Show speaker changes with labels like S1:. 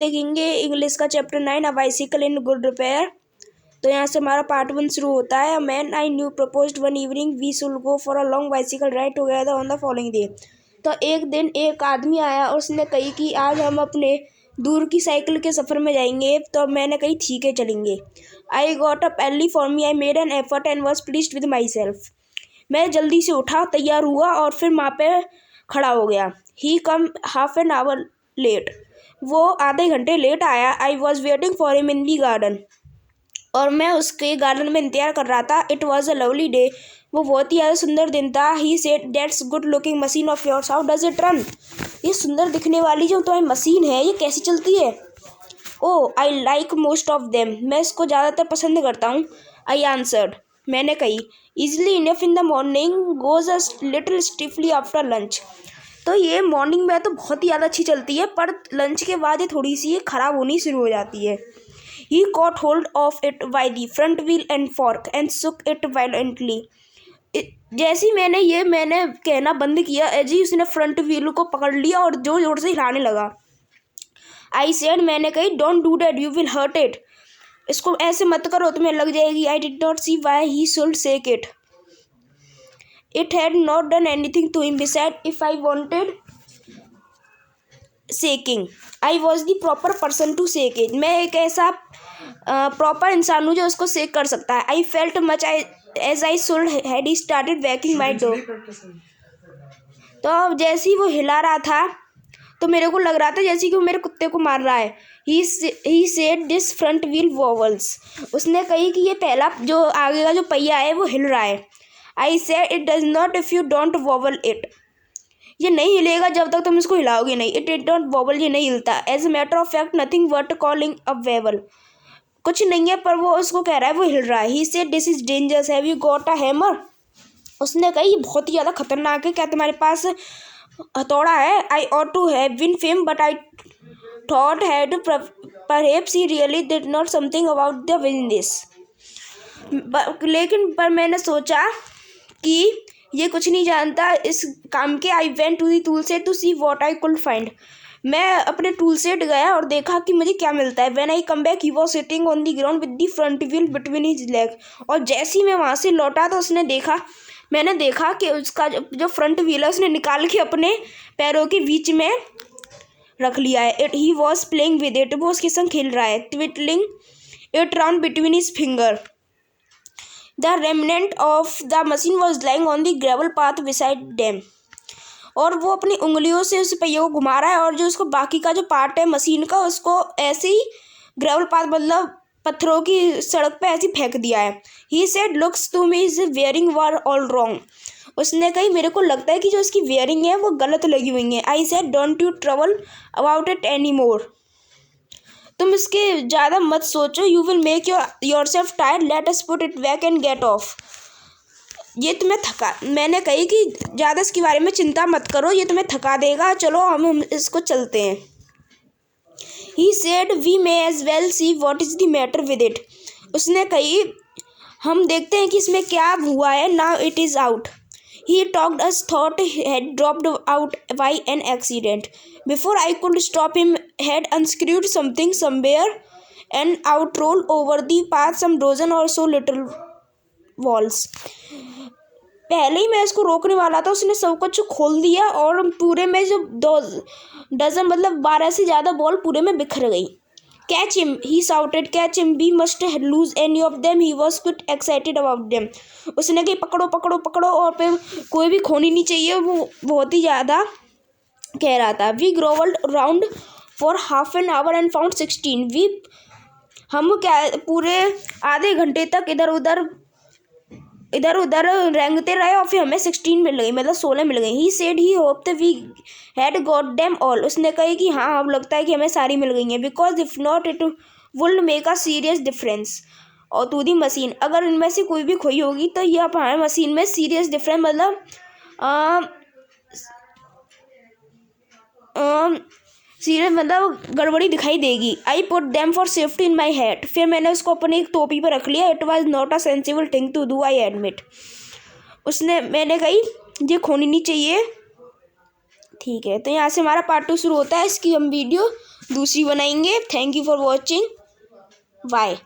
S1: देखेंगे इंग्लिश का chapter 9 a bicycle in good repair. तो यहाँ से हमारा पार्ट 1 शुरू होता है। Man I knew proposed one evening we should go for a long bicycle ride together on the following day. तो एक दिन एक आदमी आया और उसने कही कि आज हम अपने दूर की साइकिल के सफ़र में जाएंगे। तो मैंने कही ठीक है चलेंगे। I got up early for me, I made an effort and was pleased with my self. मैं जल्दी से उठा, तैयार हुआ और फिर वहाँ पे खड़ा हो गया। ही कम हाफ एन आवर लेट, वो आधे घंटे लेट आया। I was waiting for him in the garden, और मैं उसके गार्डन में इंतजार कर रहा था। It was a lovely day, वो बहुत ही ज़्यादा सुंदर दिन था। He said that's good looking machine of yours, how does it run. ये सुंदर दिखने वाली जो तुम्हारी मशीन है ये कैसी चलती है। Oh I like most of them, मैं इसको ज़्यादातर पसंद करता हूँ। आई आंसर्ड, मैंने कही। Easily enough in the morning, goes a little stiffly after lunch. तो ये मॉर्निंग में तो बहुत ही ज़्यादा अच्छी चलती है, पर लंच के बाद ये थोड़ी सी ख़राब होनी शुरू हो जाती है। He caught hold of it by the front wheel and fork and shook it violently. जैसे ही मैंने कहना बंद किया, एजी उसने फ्रंट व्हील को पकड़ लिया और जोर जोर से हिलाने लगा। आई सेड, मैंने कही, don't do that, you will hurt it. इसको ऐसे मत करो, तुम्हें लग जाएगी। I did not see why he should shake it, it had not done anything to him beside if I wanted shaking I was the proper person to shake it. मैं एक ऐसा प्रॉपर इंसान हूँ जो उसको शेक कर सकता है। I felt much as I should had started walking my dog. तो अब जैसे ही वो हिला रहा था तो मेरे को लग रहा था जैसे कि वो मेरे कुत्ते को मार रहा है। He said this front wheel vowels, उसने कही कि ये पहला जो आगे का जो पहिया है वो हिल रहा है। I said it does not if you don't vowel it, ये नहीं हिलेगा जब तक तुम इसको हिलाओगे नहीं। इट डिड नॉट वॉबल, ये नहीं हिलता। As a matter of fact nothing but calling a wobble, कुछ नहीं है पर वो उसको कह रहा है वो हिल रहा है। He said this is dangerous, have you got a hammer, उसने कही ये बहुत ही ज़्यादा खतरनाक है, क्या तुम्हारे पास हथौड़ा है। I ought to have been firm but I thought had perhaps he really did not something about the business. लेकिन पर मैंने सोचा कि ये कुछ नहीं जानता इस काम के। I went to the tool set to see what I could find, मैं अपने टूल सेट गया और देखा कि मुझे क्या मिलता है। When I come back he was sitting on the ground with the front wheel between his leg, और जैसे ही मैं वहाँ से लौटा तो मैंने देखा कि उसका जो फ्रंट व्हील है उसने निकाल के अपने पैरों के बीच में रख लिया है। He was playing with it, वो उसके संग खेल रहा है। Twiddling it round between his finger, the remnant of the machine was lying on the gravel path beside them, और वो अपनी उंगलियों से उस पहिए को घुमा रहा है और जो उसको बाकी का जो पार्ट है मशीन का उसको ऐसे ही ग्रेवल पाथ मतलब पत्थरों की सड़क पे ऐसे ही फेंक दिया है। He said looks to me is wearing were all wrong, उसने कही मेरे को लगता है कि जो उसकी वेयरिंग है वो गलत लगी हुई है। I said don't you trouble about it any more, तुम इसके ज़्यादा मत सोचो। You will make yourself tired, let us put it back and get off, ये तुम्हें थका, मैंने कही कि ज़्यादा इसके बारे में चिंता मत करो, ये तुम्हें थका देगा, चलो हम इसको चलते हैं। He said we may as well see what is the matter with it, उसने कही हम देखते हैं कि इसमें क्या हुआ है। Now it is out, he talked us thought had dropped out by an accident. Before I could stop him, had unscrewed something somewhere and out rolled over the path some dozen or so little balls. पहले ही मैं इसको रोकने वाला था, उसने सब कुछ खोल दिया और पूरे में जो 12 मतलब 12 से ज़्यादा बॉल पूरे में बिखर गई। Catch him, he shouted, catch him, we must lose any of them. He was quite excited about them. उसने कही पकड़ो पकड़ो पकड़ो और फिर कोई भी खोनी नहीं चाहिए, वो बहुत ही ज़्यादा कह रहा था। We groveled around for half an hour and found 16. हम क्या पूरे आधे घंटे तक इधर उधर रेंगते रहे और फिर हमें 16 मिल गई, मतलब 16 मिल गई। He said he hoped we had got them all, उसने कही कि हाँ अब लगता है कि हमें सारी मिल गई हैं। Because if not it would make a serious difference और टू दी मशीन, अगर इनमें से कोई भी खोई होगी तो ये हमारे मशीन में सीरियस डिफरेंस मतलब सीरियस मतलब गड़बड़ी दिखाई देगी। I put them for safety in my head, फिर मैंने उसको अपनी एक टोपी पर रख लिया। It was not a sensible thing to do, I admit, मैंने कही ये खोनी नहीं चाहिए। ठीक है, तो यहाँ से हमारा पार्ट 2 शुरू होता है। इसकी हम वीडियो दूसरी बनाएंगे। Thank you for watching, bye.